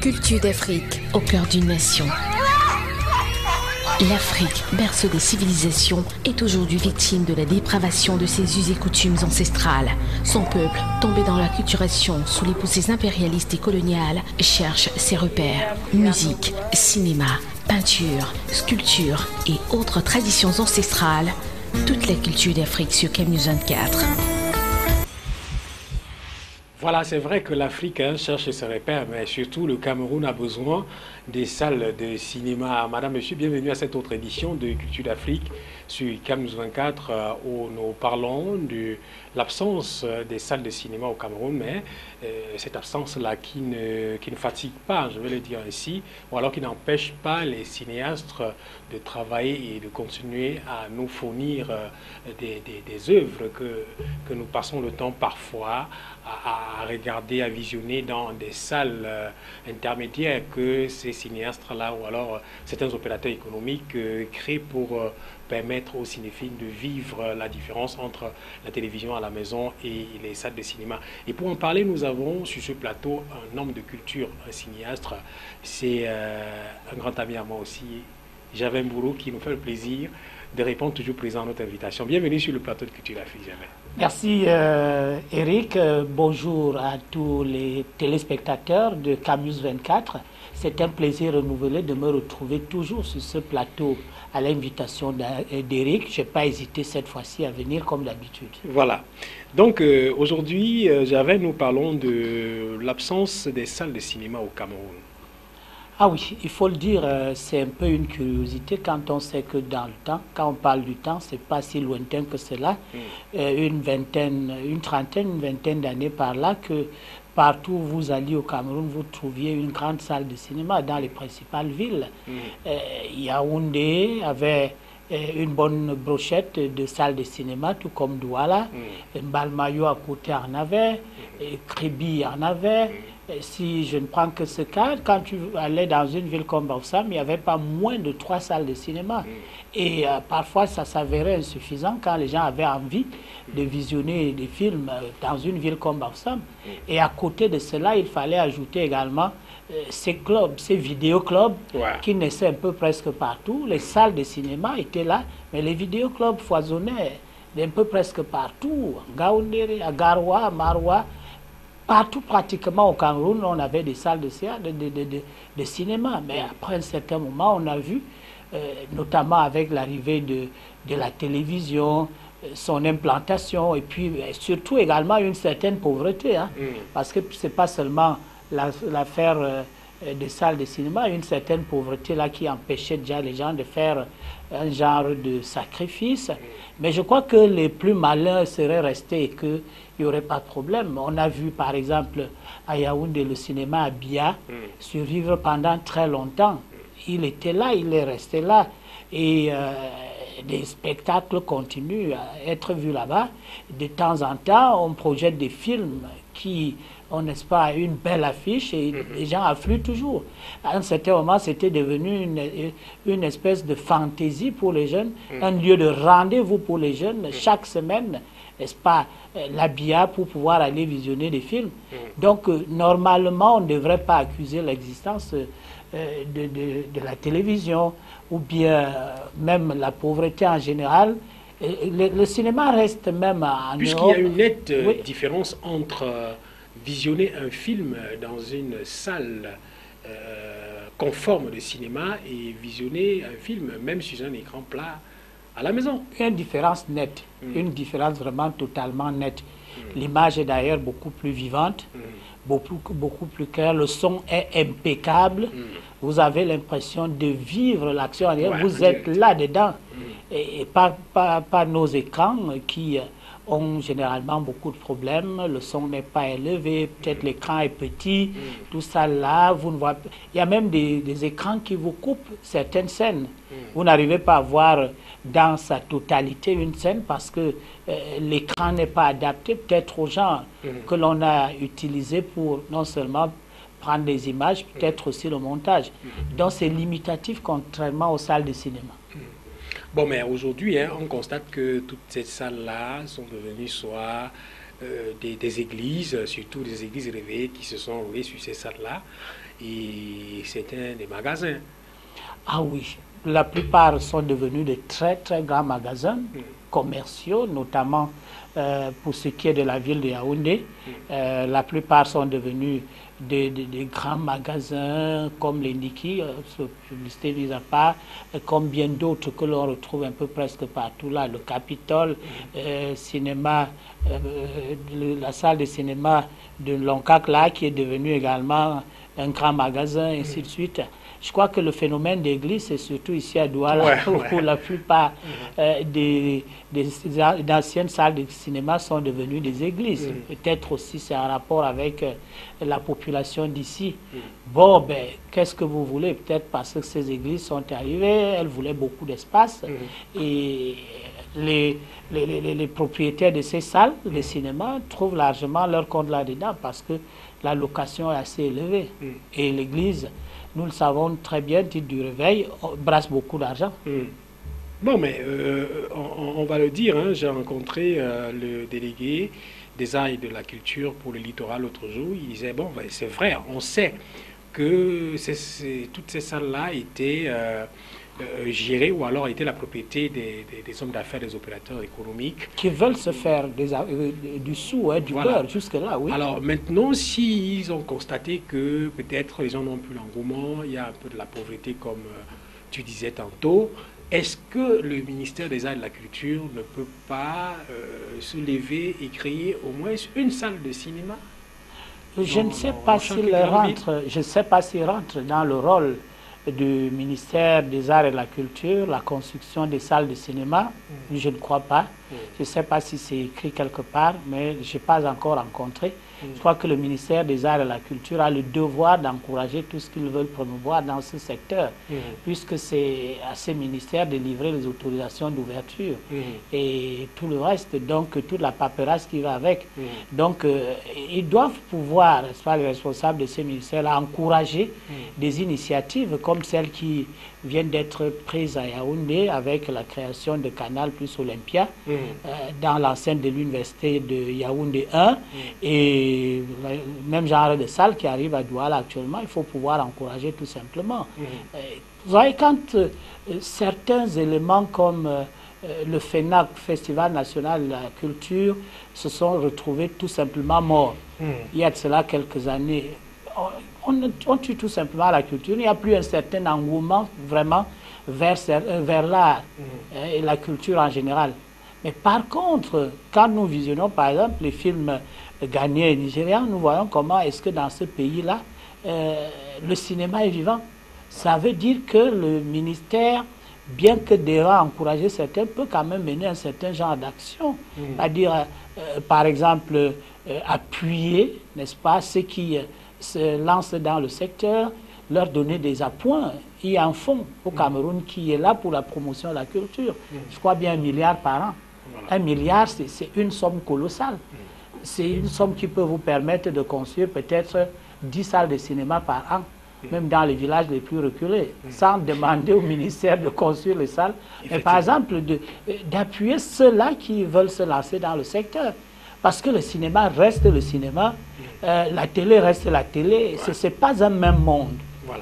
Culture d'Afrique au cœur d'une nation. L'Afrique, berceau des civilisations, est aujourd'hui victime de la dépravation de ses us et coutumes ancestrales. Son peuple, tombé dans l'acculturation sous les poussées impérialistes et coloniales, cherche ses repères. Musique, cinéma, peinture, sculpture et autres traditions ancestrales. Toute la culture d'Afrique sur CamNews 24. Voilà, c'est vrai que l'Afrique cherche ses repères, mais surtout le Cameroun a besoin des salles de cinéma. Madame, Monsieur, bienvenue à cette autre édition de Culture d'Afrique sur CamNews 24 où nous parlons de l'absence des salles de cinéma au Cameroun, mais cette absence-là qui ne fatigue pas, je vais le dire ainsi, ou alors qui n'empêche pas les cinéastes de travailler et de continuer à nous fournir des œuvres que nous passons le temps parfois à regarder, à visionner dans des salles intermédiaires que ces cinéastes-là ou alors certains opérateurs économiques créent pour permettre aux cinéphiles de vivre la différence entre la télévision à la maison et les salles de cinéma. Et pour en parler, nous avons sur ce plateau un homme de culture, un cinéaste. C'est un grand ami à moi aussi, Javet Mbourou, qui nous fait le plaisir de répondre toujours présent à notre invitation. Bienvenue sur le plateau de Culture d'Afrique, Javet. Merci Eric, bonjour à tous les téléspectateurs de CamNews 24. C'est un plaisir renouvelé de me retrouver toujours sur ce plateau à l'invitation d'Eric. Je n'ai pas hésité cette fois-ci à venir comme d'habitude. Voilà. Donc aujourd'hui, Javet, nous parlons de l'absence des salles de cinéma au Cameroun. Ah oui, il faut le dire, c'est un peu une curiosité quand on sait que dans le temps, quand on parle du temps, c'est pas si lointain que cela, une vingtaine d'années par là, que partout où vous alliez au Cameroun, vous trouviez une grande salle de cinéma dans les principales villes. Yaoundé avait une bonne brochette de salles de cinéma, tout comme Douala, Mbalmayo à côté en avait, Kribi en avait. Si je ne prends que ce cas, quand tu allais dans une ville comme Bafoussam, il n'y avait pas moins de 3 salles de cinéma. Et parfois, ça s'avérait insuffisant quand les gens avaient envie de visionner des films dans une ville comme Bafoussam. Et à côté de cela, il fallait ajouter également ces clubs, ces vidéoclubs qui naissaient un peu presque partout. Les salles de cinéma étaient là, mais les vidéoclubs foisonnaient un peu presque partout. À Gaoundéré, à Garoua, à Maroua. Partout pratiquement au Cameroun, on avait des salles de cinéma. Mais après un certain moment, on a vu, notamment avec l'arrivée de la télévision, son implantation, et puis surtout également une certaine pauvreté. Parce que ce n'est pas seulement l'affaire des salles de cinéma, une certaine pauvreté là qui empêchait déjà les gens de faire un genre de sacrifice. Mais je crois que les plus malins seraient restés et qu'il n'y aurait pas de problème. On a vu par exemple à Yaoundé le cinéma à Bia survivre pendant très longtemps. Il était là, il est resté là. Et des spectacles continuent à être vus là-bas. De temps en temps, on projette des films qui ont, n'est-ce pas, une belle affiche et les gens affluent toujours. À un certain moment, c'était devenu une espèce de fantaisie pour les jeunes, un lieu de rendez-vous pour les jeunes chaque semaine, n'est-ce pas, la BIA pour pouvoir aller visionner des films. Donc, normalement, on ne devrait pas accuser l'existence de la télévision ou bien même la pauvreté en général. Le cinéma reste même en Puisqu'il y a une nette différence entre visionner un film dans une salle conforme de cinéma et visionner un film même sur un écran plat à la maison. Une différence nette, une différence vraiment totalement nette. L'image est d'ailleurs beaucoup plus vivante, beaucoup plus claire, le son est impeccable, vous avez l'impression de vivre l'action, vous êtes là-dedans, et pas nos écrans qui ont généralement beaucoup de problèmes, le son n'est pas élevé, peut-être l'écran est petit, tout ça là, vous ne voyez pas. Il y a même des écrans qui vous coupent certaines scènes. Vous n'arrivez pas à voir dans sa totalité une scène parce que l'écran n'est pas adapté peut-être aux gens que l'on a utilisé pour non seulement prendre des images, peut-être aussi le montage. Donc c'est limitatif contrairement aux salles de cinéma. Bon, mais aujourd'hui, on constate que toutes ces salles-là sont devenues soit des églises, surtout des églises réveillées qui se sont roulées sur ces salles-là. Et c'était des magasins. Ah oui, la plupart sont devenus de très très grands magasins commerciaux, notamment pour ce qui est de la ville de Yaoundé. La plupart sont devenus des grands magasins comme les Niki, publicité mise à part, comme bien d'autres que l'on retrouve un peu presque partout là, le Capitole, cinéma, la salle de cinéma de Loncac là, qui est devenue également un grand magasin, et ainsi de suite. Je crois que le phénomène d'église, c'est surtout ici à Douala, où la plupart des anciennes salles de cinéma sont devenues des églises. Peut-être aussi c'est en rapport avec la population d'ici. Bon, ben, qu'est-ce que vous voulez? Peut-être parce que ces églises sont arrivées, elles voulaient beaucoup d'espace. Et les propriétaires de ces salles de cinéma trouvent largement leur compte là-dedans parce que la location est assez élevée. Et l'église, nous le savons très bien, titre du réveil, brasse beaucoup d'argent. Bon, mais on va le dire, hein, j'ai rencontré le délégué des arts et de la culture pour le littoral l'autre jour. Il disait, bon, ben, c'est vrai, on sait que toutes ces salles-là étaient gérées ou alors étaient la propriété des hommes d'affaires, des opérateurs économiques. Qui veulent se faire du sou, hein, du beurre, jusque-là, oui. Alors maintenant, s'ils ont constaté que peut-être les gens n'ont plus l'engouement, il y a un peu de la pauvreté comme tu disais tantôt, est-ce que le ministère des Arts et de la Culture ne peut pas se lever et créer au moins une salle de cinéma? Je ne sais pas s'il rentre dans le rôle du ministère des Arts et de la Culture, la construction des salles de cinéma. Je ne crois pas. Je ne sais pas si c'est écrit quelque part, mais je n'ai pas encore rencontré. Je crois que le ministère des Arts et de la Culture a le devoir d'encourager tout ce qu'ils veulent promouvoir dans ce secteur, puisque c'est à ces ministères de livrer les autorisations d'ouverture et tout le reste, donc toute la paperasse qui va avec. Donc, ils doivent pouvoir, n'est-ce pas, les responsables de ces ministères-là, encourager des initiatives comme celles qui viennent d'être prises à Yaoundé avec la création de Canal plus Olympia dans l'enceinte de l'université de Yaoundé 1 et le même genre de salle qui arrive à Douala actuellement. Il faut pouvoir encourager tout simplement. Vous voyez, quand certains éléments comme le FENAC, Festival National de la Culture, se sont retrouvés tout simplement morts. Il y a de cela quelques années. On tue tout simplement la culture. Il n'y a plus un certain engouement vraiment vers l'art et la culture en général. Mais par contre, quand nous visionnons par exemple les films ghanéens et nigérians, nous voyons comment est-ce que dans ce pays-là, le cinéma est vivant. Ça veut dire que le ministère, bien que déjà encourager certains, peut quand même mener un certain genre d'action. C'est-à-dire, par exemple, appuyer, n'est-ce pas, ceux qui se lancent dans le secteur, leur donner des appoints. Il y a un fonds au Cameroun qui est là pour la promotion de la culture. Je crois bien 1 milliard par an. 1 milliard, c'est une somme colossale. C'est une somme qui peut vous permettre de construire peut-être 10 salles de cinéma par an, même dans les villages les plus reculés, sans demander au ministère de construire les salles. Mais par exemple, d'appuyer ceux-là qui veulent se lancer dans le secteur. Parce que le cinéma reste le cinéma, la télé reste la télé. Ce n'est pas un même monde.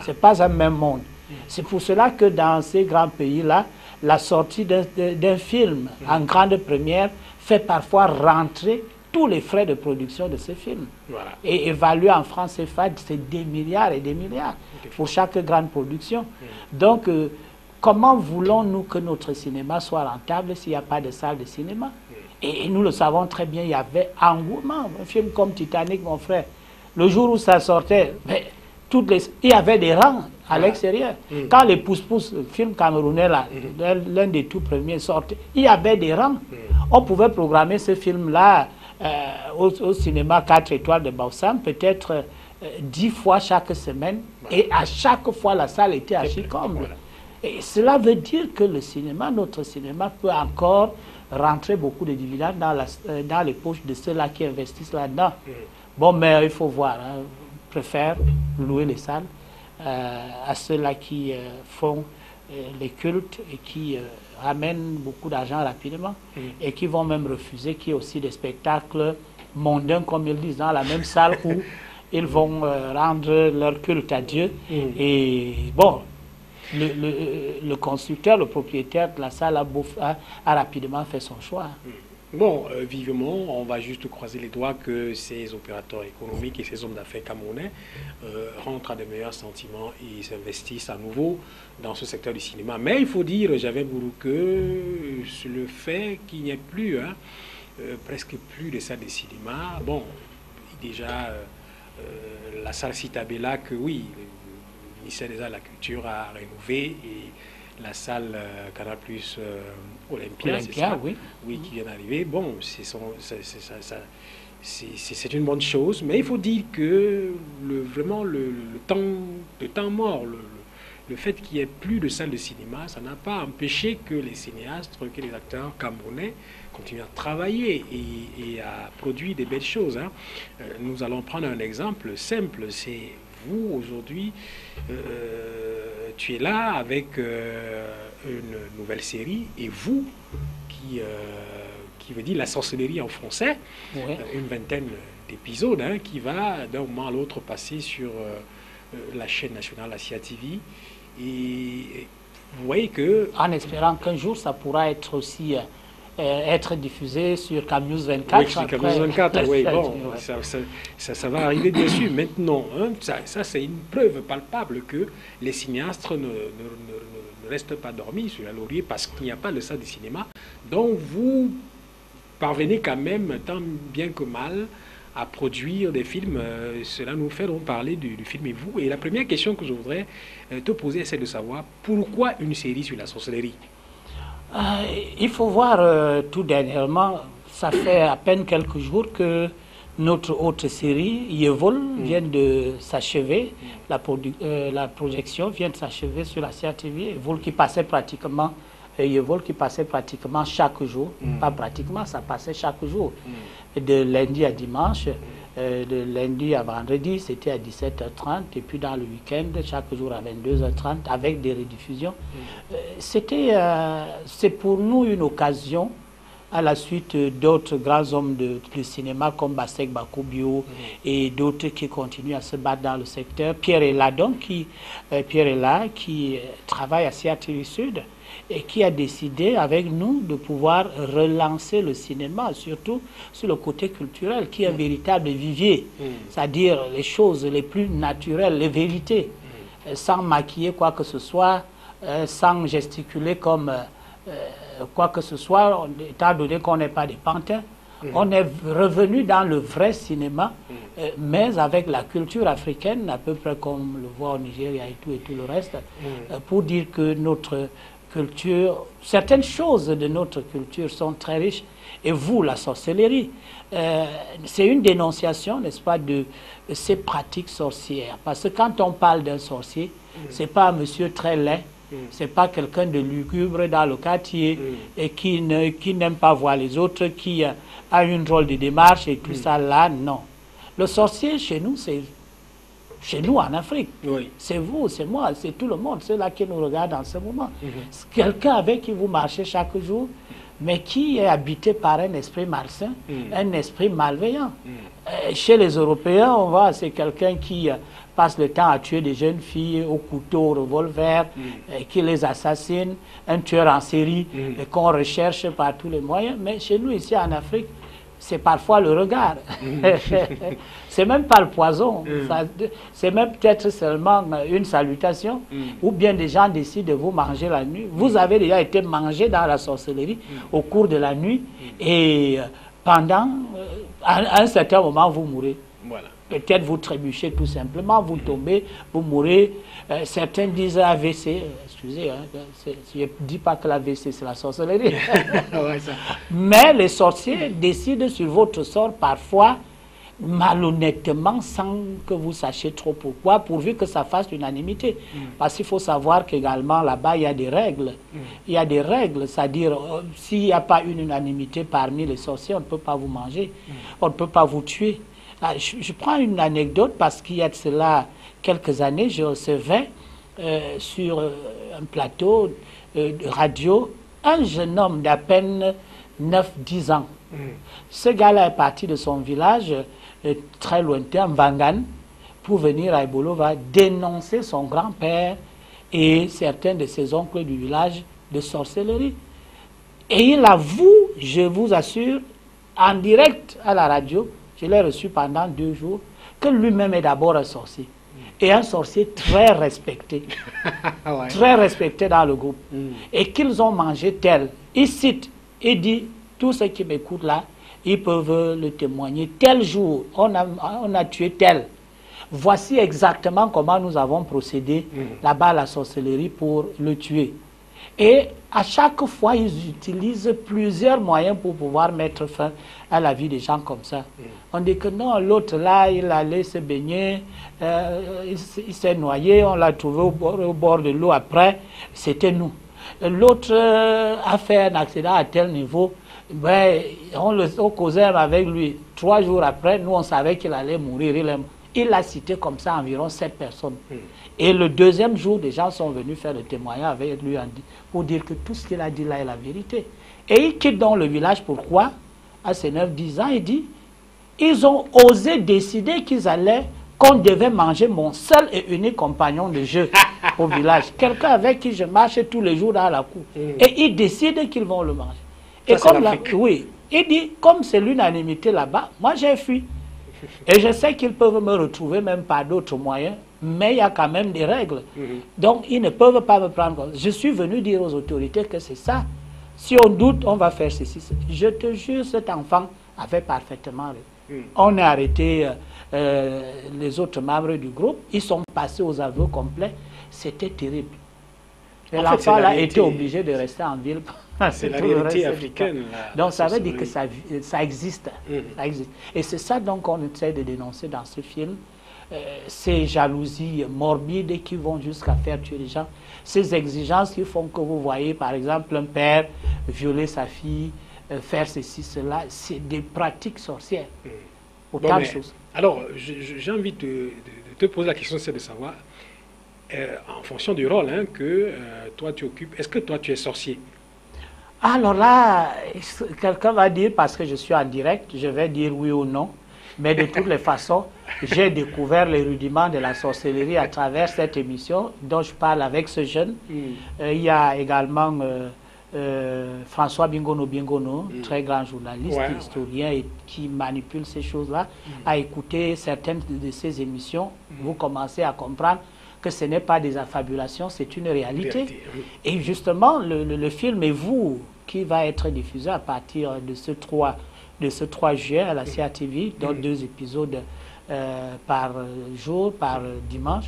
C'est pas un même monde. C'est pour cela que dans ces grands pays-là, la sortie d'un film en grande première fait parfois rentrer tous les frais de production de ce film. Et évalué en francs CFA, c'est des milliards et des milliards pour chaque grande production. Donc, comment voulons-nous que notre cinéma soit rentable s'il n'y a pas de salle de cinéma? Et nous le savons très bien, il y avait engouement. Un film comme Titanic, mon frère, le jour où ça sortait, il y avait des rangs à l'extérieur. Quand les Pousse-Pousse, le film camerounais, l'un des tout premiers sortait, il y avait des rangs. On pouvait programmer ce film-là au cinéma 4 étoiles de Baussam, peut-être 10 fois chaque semaine, et à chaque fois la salle était archi-comble. Et cela veut dire que le cinéma, notre cinéma, peut encore rentrer beaucoup de dividendes dans les poches de ceux-là qui investissent là-dedans. Bon, mais il faut voir, hein, je préfère louer les salles à ceux-là qui font les cultes et qui ramènent beaucoup d'argent rapidement et qui vont même refuser qu'il y ait aussi des spectacles mondains, comme ils disent, dans la même salle où ils vont rendre leur culte à Dieu. Et bon, le constructeur, le propriétaire de la salle a rapidement fait son choix. Bon, vivement, on va juste croiser les doigts que ces opérateurs économiques et ces hommes d'affaires camerounais rentrent à de meilleurs sentiments et s'investissent à nouveau dans ce secteur du cinéma. Mais il faut dire, Javet Bourou, que le fait qu'il n'y ait plus, presque plus de salles de cinéma, bon, déjà, la salle Citabella, que oui, le ministère des Arts et de la Culture a rénové, et la salle Canal Plus Olympia, oui. Oui, qui vient d'arriver. Bon, c'est une bonne chose, mais il faut dire que vraiment le temps mort, le fait qu'il n'y ait plus de salles de cinéma, ça n'a pas empêché que les cinéastes, que les acteurs camerounais continuent à travailler et à produire des belles choses. Nous allons prendre un exemple simple, c'est vous aujourd'hui, tu es là avec une nouvelle série, et vous, qui veut dire la sorcellerie en français, une vingtaine d'épisodes, qui va d'un moment à l'autre passer sur la chaîne nationale Asia TV. Et vous voyez que... En espérant qu'un jour, ça pourra être aussi... être diffusé sur Camnews 24. Oui, sur Camnews 24, oui, bon, ça va arriver bien sûr. Maintenant, ça c'est une preuve palpable que les cinéastes ne restent pas dormis sur la laurier parce qu'il n'y a pas de salle de cinéma. Donc vous parvenez quand même, tant bien que mal, à produire des films. Cela nous fait donc parler du film Et vous. Et la première question que je voudrais te poser, c'est de savoir pourquoi une série sur la sorcellerie? Il faut voir tout dernièrement, ça fait à peine quelques jours que notre autre série, Yevol, vient de s'achever. La projection vient de s'achever sur la CRTV. Yevol qui passait pratiquement chaque jour. Pas pratiquement, ça passait chaque jour. De lundi à dimanche, de lundi à vendredi, c'était à 17h30. Et puis dans le week-end, chaque jour à 22h30, avec des rediffusions. C'est pour nous une occasion, à la suite d'autres grands hommes de cinéma comme Bassek Bakobio et d'autres qui continuent à se battre dans le secteur. Pierre Ella, qui travaille à CRTV Sud et qui a décidé avec nous de pouvoir relancer le cinéma, surtout sur le côté culturel, qui est un véritable vivier, c'est-à-dire les choses les plus naturelles, les vérités, sans maquiller quoi que ce soit, sans gesticuler comme quoi que ce soit, étant donné qu'on n'est pas des pantins. On est revenu dans le vrai cinéma, mais avec la culture africaine, à peu près comme on le voit au Nigeria et tout le reste, pour dire que notre culture, certaines choses de notre culture sont très riches. Et vous, la sorcellerie, c'est une dénonciation, n'est-ce pas, de ces pratiques sorcières. Parce que quand on parle d'un sorcier, c'est pas un monsieur très laid, c'est pas quelqu'un de lugubre dans le quartier et qui n'aime pas voir les autres, qui a une drôle de démarche et tout ça là, non. Le sorcier chez nous, c'est chez nous en Afrique. C'est vous, c'est moi, c'est tout le monde, c'est là qui nous regarde en ce moment. C'est quelqu'un avec qui vous marchez chaque jour, mais qui est habité par un esprit malsain, un esprit malveillant. Chez les Européens, on voit, c'est quelqu'un qui passe le temps à tuer des jeunes filles au couteau, au revolver, qui les assassine, un tueur en série, et qu'on recherche par tous les moyens. Mais chez nous, ici en Afrique, c'est parfois le regard. C'est même pas le poison. C'est même peut-être seulement une salutation. Ou bien des gens décident de vous manger la nuit. Vous avez déjà été mangé dans la sorcellerie au cours de la nuit. Et pendant, à un certain moment, vous mourrez. Voilà. Peut-être vous trébuchez tout simplement, vous tombez, vous mourrez. Certains disent AVC. Excusez, je ne dis pas que l'AVC c'est la sorcellerie. Mais les sorciers décident sur votre sort parfois malhonnêtement sans que vous sachiez trop pourquoi, pourvu que ça fasse l'unanimité. Parce qu'il faut savoir qu'également là-bas il y a des règles. Il y a des règles, c'est-à-dire s'il n'y a pas une unanimité parmi les sorciers, on ne peut pas vous manger, on ne peut pas vous tuer. Je prends une anecdote parce qu'il y a de cela quelques années, je recevais sur un plateau de radio un jeune homme d'à peine 9-10 ans. Ce gars-là est parti de son village très lointain, Mvangan, pour venir à Ebolova dénoncer son grand-père et certains de ses oncles du village de sorcellerie. Et il avoue, je vous assure, en direct à la radio, je l'ai reçu pendant 2 jours, que lui-même est d'abord un sorcier. Et un sorcier très respecté. Ouais. Très respecté dans le groupe. Et qu'ils ont mangé tel. Il cite, il dit, tous ceux qui m'écoutent là, ils peuvent le témoigner. Tel jour, on a tué tel. Voici exactement comment nous avons procédé là-bas à la sorcellerie pour le tuer. Et à chaque fois, ils utilisent plusieurs moyens pour pouvoir mettre fin à la vie des gens comme ça. On dit que non, l'autre là, il allait se baigner, il s'est noyé, on l'a trouvé au bord de l'eau après, c'était nous. L'autre a fait un accident à tel niveau, ben, on causait avec lui. 3 jours après, nous on savait qu'il allait mourir. Il a cité comme ça environ 7 personnes. Et le 2e jour, des gens sont venus faire le témoignage avec lui pour dire que tout ce qu'il a dit là est la vérité. Et il quitte donc le village. Pourquoi? À ses 9-10 ans, il dit, ils ont osé décider qu'on devait manger mon seul et unique compagnon de jeu au village. Quelqu'un avec qui je marche tous les jours dans la cour. Et ils décident qu'ils vont le manger. Et ça, comme oui, il dit, comme c'est l'unanimité là-bas, moi j'ai fui. Et je sais qu'ils peuvent me retrouver même par d'autres moyens, mais il y a quand même des règles. Donc, ils ne peuvent pas me prendre. Je suis venu dire aux autorités que c'est ça. Si on doute, on va faire ceci. Je te jure, cet enfant avait parfaitement raison. On a arrêté les autres membres du groupe. Ils sont passés aux aveux complets. C'était terrible. Et l'enfant a été obligé de rester en ville. C'est la réalité africaine. Donc ça veut dire que ça existe. Ça existe. Et c'est ça donc qu'on essaie de dénoncer dans ce film. Ces jalousies morbides qui vont jusqu'à faire tuer les gens. Ces exigences qui font que vous voyez par exemple un père violer sa fille, faire ceci, cela. C'est des pratiques sorcières. Autant de choses. Alors j'ai envie de te poser la question, c'est de savoir, en fonction du rôle que toi tu occupes, est-ce que toi tu es sorcier? Alors là, quelqu'un va dire, parce que je suis en direct, je vais dire oui ou non. Mais de toutes les façons, j'ai découvert les rudiments de la sorcellerie à travers cette émission dont je parle avec ce jeune. Il y a également François Bingono, très grand journaliste, historien et qui manipule ces choses-là. À écouter certaines de ces émissions, vous commencez à comprendre que ce n'est pas des affabulations, c'est une réalité. Et justement, le film Et vous, qui va être diffusé à partir de ce 3 juin à la CATV, dans 2 épisodes par jour, par dimanche,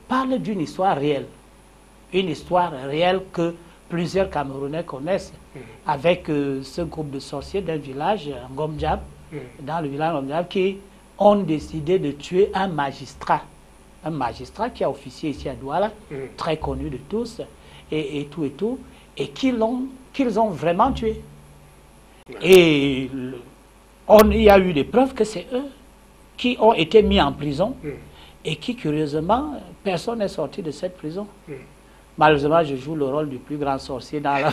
parle d'une histoire réelle. Une histoire réelle que plusieurs Camerounais connaissent, avec ce groupe de sorciers d'un village, Ngomdiab, dans le village Ngomdiab, qui ont décidé de tuer un magistrat qui a officié ici à Douala, très connu de tous, et tout, et qu'ils ont vraiment tué. Et il y a eu des preuves que c'est eux qui ont été mis en prison et qui, curieusement, personne n'est sorti de cette prison. Malheureusement, je joue le rôle du plus grand sorcier dans la...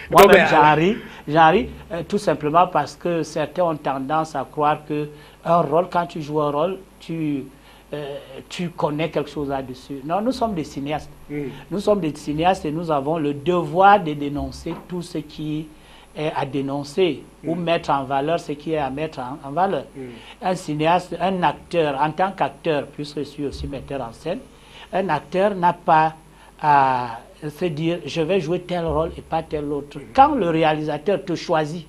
Moi-même, j'en ris, tout simplement parce que certains ont tendance à croire qu'un rôle, quand tu joues un rôle, tu connais quelque chose là-dessus. Non, nous sommes des cinéastes. Nous sommes des cinéastes et nous avons le devoir de dénoncer tout ce qui est à dénoncer ou mettre en valeur ce qui est à mettre en valeur. Un cinéaste, un acteur, en tant qu'acteur, puisque je suis aussi metteur en scène, un acteur n'a pas à se dire je vais jouer tel rôle et pas tel autre. Quand le réalisateur te choisit,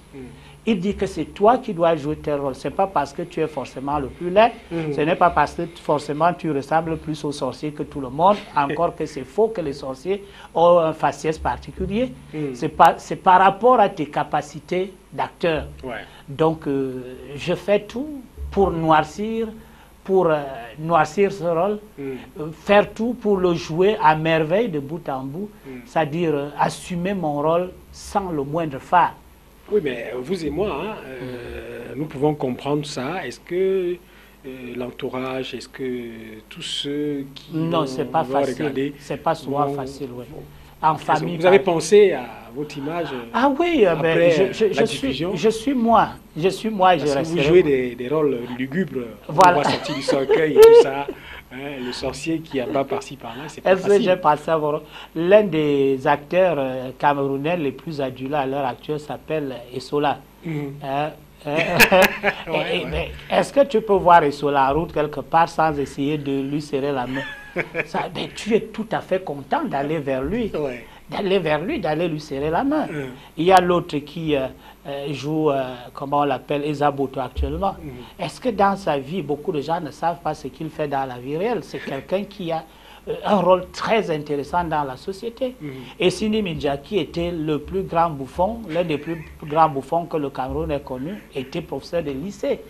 il dit que c'est toi qui dois jouer tel rôle. Ce n'est pas parce que tu es forcément le plus laid, ce n'est pas parce que forcément tu ressembles plus aux sorciers que tout le monde, encore que c'est faux que les sorciers ont un faciès particulier. C'est par rapport à tes capacités d'acteur. Donc je fais tout pour noircir ce rôle, faire tout pour le jouer à merveille de bout en bout, c'est-à-dire assumer mon rôle sans le moindre phare. Oui, mais vous et moi, nous pouvons comprendre ça. Est-ce que l'entourage, est-ce que tous ceux qui non, c'est pas facile. Regarder, c'est pas souvent facile, oui. en famille. Vous avez pensé à votre image Ah oui, après la diffusion. Je suis moi. Je suis moi. Vous jouez des rôles lugubres. Voilà. On voit sortir du cercueil et tout ça. Hein, le sorcier qui abat par-ci par-là, c'est pas facile. J'ai passé l'un des acteurs camerounais les plus adulés à l'heure actuelle s'appelle Essola. Mais est-ce que tu peux voir Essola en route quelque part sans essayer de lui serrer la main? Tu es tout à fait content d'aller vers lui. Ouais. D'aller lui serrer la main. Il y a l'autre qui joue, comment on l'appelle, Esaboto actuellement. Est-ce que dans sa vie, beaucoup de gens ne savent pas ce qu'il fait dans la vie réelle? C'est quelqu'un qui a un rôle très intéressant dans la société. Et Sini Midjaki était le plus grand bouffon, l'un des plus grands bouffons que le Cameroun ait connu, était professeur de lycée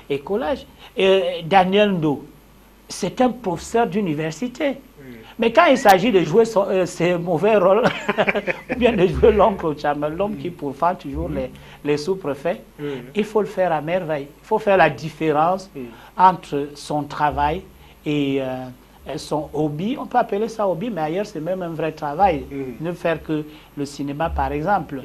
et collège. Et Daniel Ndo, c'est un professeur d'université. Mais quand il s'agit de jouer ses mauvais rôles, ou bien de jouer l'oncle Chamel, l'homme qui pourfend toujours les sous-préfets, il faut le faire à merveille. Il faut faire la différence entre son travail et son hobby. On peut appeler ça hobby, mais ailleurs c'est même un vrai travail. Ne faire que le cinéma, par exemple.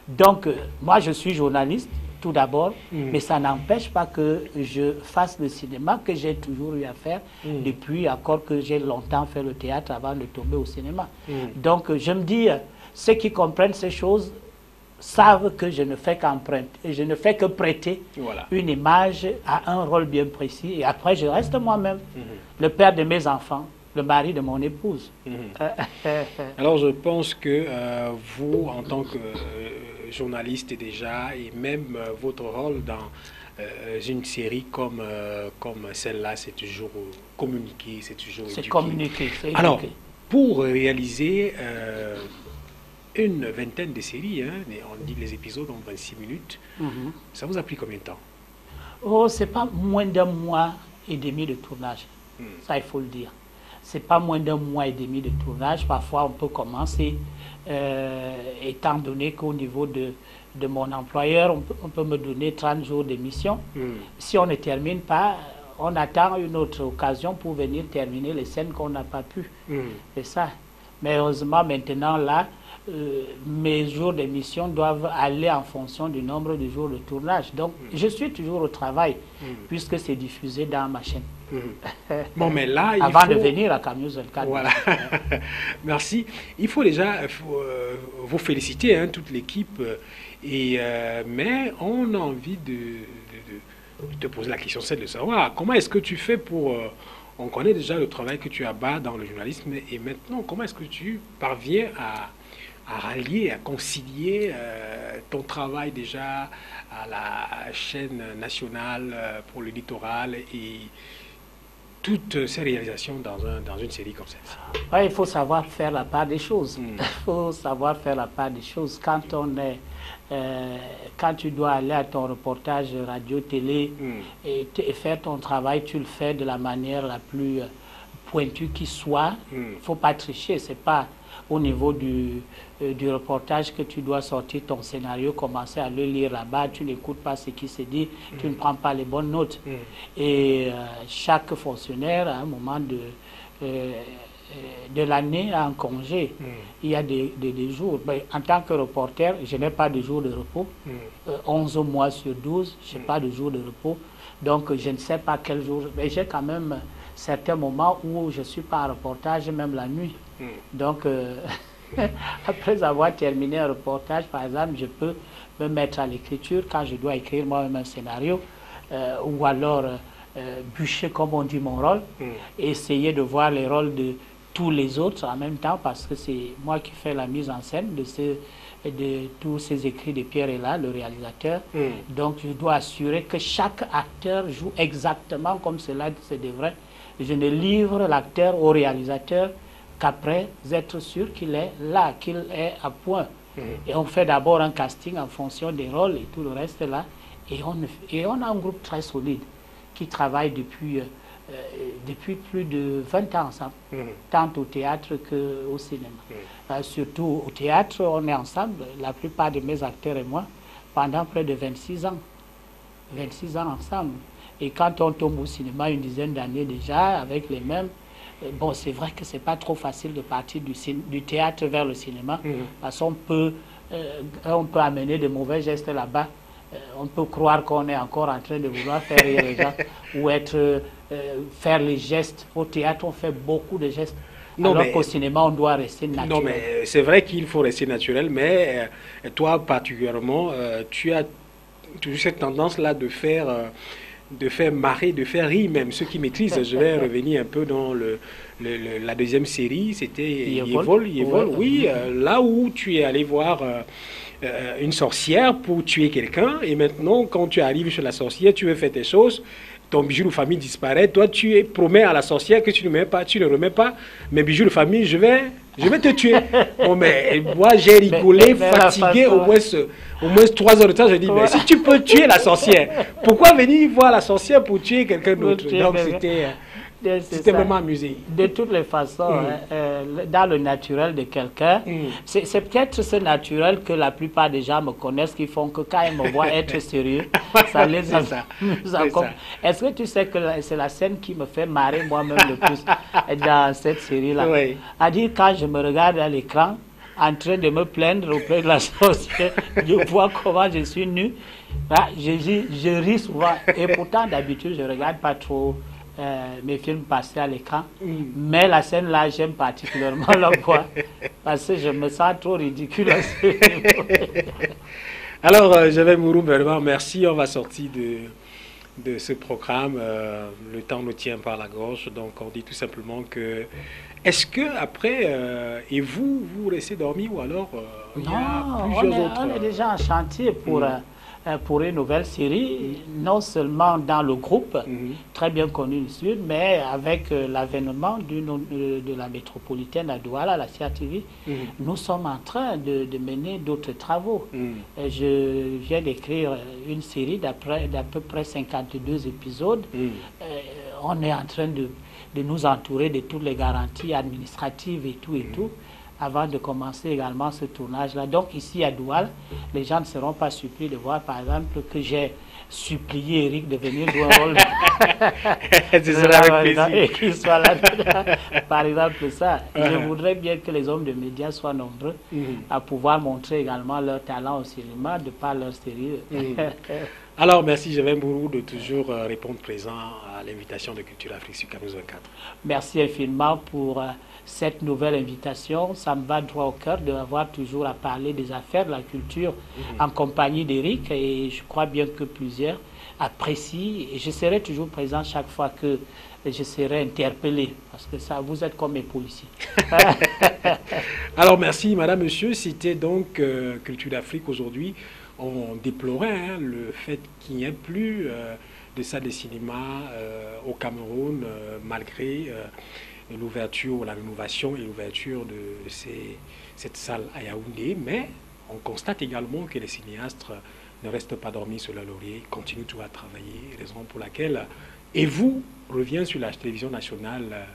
Donc, moi je suis journaliste, tout d'abord, mais ça n'empêche pas que je fasse le cinéma que j'ai toujours eu à faire depuis, encore que j'ai longtemps fait le théâtre avant de tomber au cinéma. Donc je me dis, ceux qui comprennent ces choses savent que je ne fais qu'emprunter, je ne fais que prêter une image à un rôle bien précis, et après je reste moi-même, le père de mes enfants, le mari de mon épouse. Alors je pense que vous, en tant que journaliste déjà, et même votre rôle dans une série comme celle-là, c'est toujours communiquer, c'est toujours éduquer. C'est communiquer, c'est éduquer. Alors, pour réaliser une vingtaine de séries, hein, on dit les épisodes ont 26 minutes, ça vous a pris combien de temps? Oh, c'est pas moins d'un mois et demi de tournage, ça il faut le dire. C'est pas moins d'un mois et demi de tournage. Parfois, on peut commencer, étant donné qu'au niveau de mon employeur, on peut me donner 30 jours d'émission. Si on ne termine pas, on attend une autre occasion pour venir terminer les scènes qu'on n'a pas pu. C'est ça. Mais heureusement, maintenant, là, mes jours d'émission doivent aller en fonction du nombre de jours de tournage. Donc, je suis toujours au travail, puisque c'est diffusé dans ma chaîne. Bon, mais là, avant de venir à Camille 24. Voilà. Merci. Il faut déjà vous féliciter, hein, toute l'équipe. Mais on a envie de te poser la question, c'est de savoir comment est-ce que tu fais pour... on connaît déjà le travail que tu abats dans le journalisme, et maintenant, comment est-ce que tu parviens à rallier, à concilier ton travail déjà à la chaîne nationale pour le littoral et toutes ces réalisations dans une série comme celle-ci? Ouais, il faut savoir faire la part des choses. Il faut savoir faire la part des choses. Quand tu dois aller à ton reportage radio-télé et faire ton travail, tu le fais de la manière la plus pointue qui soit. Il ne faut pas tricher. C'est pas au niveau du reportage que tu dois sortir ton scénario, commencer à le lire là-bas, tu n'écoutes pas ce qui se dit, tu ne prends pas les bonnes notes. Et chaque fonctionnaire, à un moment de l'année, a un congé. Il y a des jours. Ben, en tant que reporter, je n'ai pas de jour de repos. 11 mois sur 12, je n'ai pas de jour de repos. Donc, je ne sais pas quel jour. Mais j'ai quand même certains moments où je ne suis pas en reportage, même la nuit. Donc, après avoir terminé un reportage, par exemple, je peux me mettre à l'écriture quand je dois écrire moi-même un scénario, ou alors bûcher, comme on dit, mon rôle, et essayer de voir les rôles de tous les autres en même temps, parce que c'est moi qui fais la mise en scène de tous ces écrits de Pierre Ella, le réalisateur. Donc, je dois assurer que chaque acteur joue exactement comme cela se devrait. Je ne livre l'acteur au réalisateur qu'après être sûr qu'il est là, qu'il est à point. Et on fait d'abord un casting en fonction des rôles et tout le reste là. Et on a un groupe très solide qui travaille depuis plus de 20 ans ensemble, tant au théâtre qu'au cinéma. Surtout au théâtre, on est ensemble, la plupart de mes acteurs et moi, pendant près de 26 ans. 26 ans ensemble. Et quand on tombe au cinéma une dizaine d'années déjà, avec les mêmes, Bon, c'est vrai que c'est pas trop facile de partir du théâtre vers le cinéma, parce qu'on peut amener de mauvais gestes là-bas. On peut croire qu'on est encore en train de vouloir faire rire les gens ou faire les gestes. Au théâtre, on fait beaucoup de gestes. Non, alors qu'au cinéma, on doit rester naturel. Non, mais c'est vrai qu'il faut rester naturel, mais toi particulièrement, tu as toujours cette tendance-là de faire marrer, de faire rire même ceux qui maîtrisent. Je vais revenir un peu dans la deuxième série, c'était Yévol. Oui, là où tu es allé voir une sorcière pour tuer quelqu'un, et maintenant quand tu arrives chez la sorcière, tu veux faire tes choses, ton bijou de famille disparaît, toi tu promets à la sorcière que tu ne remets pas, mais bijou de famille, je vais te tuer. Bon, mais moi j'ai rigolé, fatigué, au moins 3 heures de temps. Je dis, mais si tu peux tuer la sorcière, pourquoi venir voir la sorcière pour tuer quelqu'un d'autre? Donc c'était vraiment amusé. De toutes les façons, dans le naturel de quelqu'un, c'est peut-être ce naturel que la plupart des gens me connaissent, qui font que quand ils me voient être sérieux, ça les amuse. Est-ce que tu sais que c'est la scène qui me fait marrer moi-même le plus dans cette série-là? Oui. À dire, quand je me regarde à l'écran, en train de me plaindre auprès de la sorcière, je vois comment je suis nu, là, je ris souvent. Et pourtant, d'habitude, je ne regarde pas trop mes films passés à l'écran, mais la scène là, j'aime particulièrement la voir parce que je me sens trop ridicule à ce niveau. Alors, Javel Mourou, vraiment merci. On va sortir de ce programme. Le temps nous tient par la gorge, donc on dit tout simplement que est-ce que après et vous restez dormi ou alors il y a plusieurs autres. On est déjà en chantier pour une nouvelle série, non seulement dans le groupe, très bien connu du Sud, mais avec l'avènement de la métropolitaine à Douala, la CRTV, nous sommes en train de mener d'autres travaux. Je viens d'écrire une série d'à peu près 52 épisodes. On est en train de nous entourer de toutes les garanties administratives et tout, avant de commencer également ce tournage-là. Donc ici à Douala, les gens ne seront pas surpris de voir par exemple que j'ai supplié Eric de venir jouer un rôle. Ce sera avec plaisir. Et qu'il soit là. Par exemple ça. Je voudrais bien que les hommes de médias soient nombreux à pouvoir montrer également leur talent au cinéma de par leur série. Alors, merci Javel Mourou de toujours répondre présent à l'invitation de Culture Afrique sur Canal 24. Merci infiniment pour cette nouvelle invitation. Ça me va droit au cœur d'avoir toujours à parler des affaires de la culture en compagnie d'Éric, et je crois bien que plusieurs apprécient, et je serai toujours présent chaque fois que je serai interpellé, parce que ça, vous êtes comme mes policiers. Alors, merci Madame, Monsieur. C'était donc Culture d'Afrique aujourd'hui. On déplorait le fait qu'il n'y ait plus de salles de cinéma au Cameroun, malgré l'ouverture, la rénovation et l'ouverture de cette salle à Yaoundé. Mais on constate également que les cinéastes ne restent pas dormis sur leur laurier, continuent toujours à travailler, raison pour laquelle Et vous revient sur la télévision nationale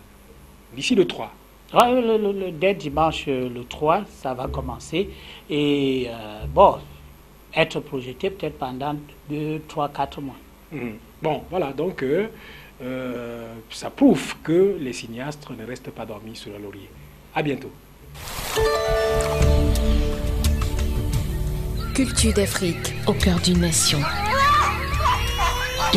d'ici le 3. Dès dimanche le 3, ça va commencer. Et bon, être projeté peut-être pendant 2, 3, 4 mois. Bon, voilà, donc ça prouve que les cinéastes ne restent pas dormis sur le laurier. À bientôt. Culture d'Afrique, au cœur d'une nation.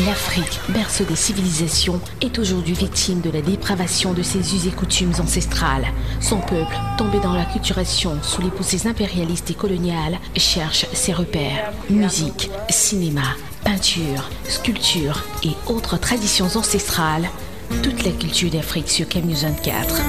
L'Afrique, berceau des civilisations, est aujourd'hui victime de la dépravation de ses us et coutumes ancestrales. Son peuple, tombé dans l'acculturation sous les poussées impérialistes et coloniales, cherche ses repères. Musique, cinéma, peinture, sculpture et autres traditions ancestrales. Toute la culture d'Afrique sur Canal 24.